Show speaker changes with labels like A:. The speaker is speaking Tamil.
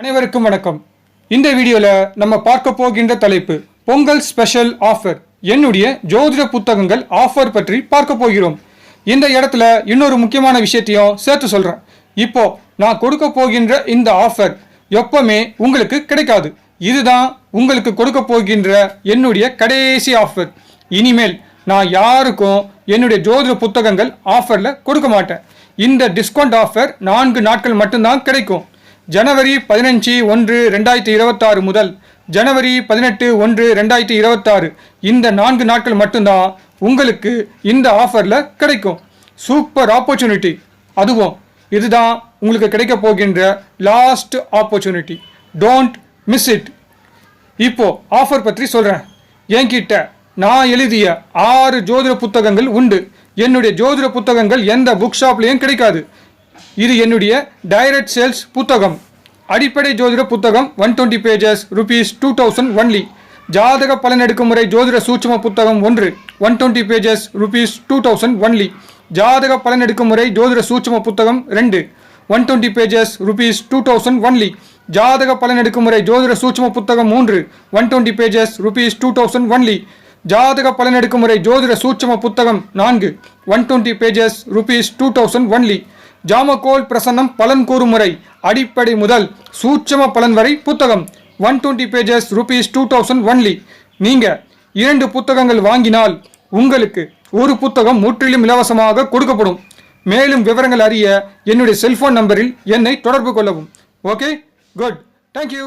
A: அனைவருக்கும் வணக்கம். இந்த வீடியோல நம்ம பார்க்க போகின்ற தலைப்பு பொங்கல் ஸ்பெஷல் ஆஃபர். என்னுடைய ஜோதிட புத்தகங்கள் ஆஃபர் பற்றி பார்க்க போகிறோம். இந்த இடத்துல இன்னொரு முக்கியமான விஷயத்தையும் சேர்த்து சொல்றேன். இப்போ நான் கொடுக்க போகின்ற இந்த ஆஃபர் எப்பவுமே உங்களுக்கு கிடைக்காது. இதுதான் உங்களுக்கு கொடுக்க போகின்ற என்னுடைய கடைசி ஆஃபர். இனிமேல் நான் யாருக்கும் என்னுடைய ஜோதிட புத்தகங்கள் ஆஃபர்ல கொடுக்க மாட்டேன். இந்த டிஸ்கவுண்ட் ஆஃபர் 4 நாட்கள் மட்டும்தான் கிடைக்கும். ஜனவரி 15/1/2026 முதல் ஜனவரி 18/1/2026 இந்த 4 நாட்கள் மட்டும்தான் உங்களுக்கு இந்த ஆஃபரில் கிடைக்கும். Super opportunity. அதுவும் இதுதான் உங்களுக்கு கிடைக்க போகின்ற last opportunity. Don't miss it. இப்போ ஆஃபர் பற்றி சொல்கிறேன். என்கிட்ட நான் எழுதிய 6 ஜோதிட புத்தகங்கள் உண்டு. என்னுடைய ஜோதிட புத்தகங்கள் எந்த புக் ஷாப்லேயும் கிடைக்காது. இது என்னுடைய டைரக்ட் சேல்ஸ் புத்தகம். அடிப்படை ஜோதிட புத்தகம் 120 pages ₹2000 ஒன்லி. ஜாதக பலன் எடுக்கும் முறை ஜோதிட சூட்சும புத்தகம் 1 120 pages ₹2000 ஒன்லி. ஜாதக பலன் எடுக்கும் முறை ஜோதிட சூட்சும புத்தகம் 2 120 pages ₹2000 ஒன்லி. ஜாதக பலன் எடுக்கும் முறை ஜோதிட சூட்சும புத்தகம் 3 120 pages ₹2000 ஒன்லி. ஜாதக பலன் எடுக்கும் முறை ஜோதிட சூட்சும புத்தகம் 4 120 pages ₹2000 ஒன்லி. ஜாமகோல் பிரசன்னம் பலன் கூறும் முறை அடிப்படை முதல் சூட்சம பலன் வரை புத்தகம் 120 pages ₹2000 ஒன்லி. நீங்க 2 புத்தகங்கள் வாங்கினால் உங்களுக்கு ஒரு புத்தகம் முற்றிலும் இலவசமாக கொடுக்கப்படும். மேலும் விவரங்கள் அறிய என்னுடைய செல்போன் நம்பரில் என்னை தொடர்பு கொள்ளவும். Okay, good, thank you.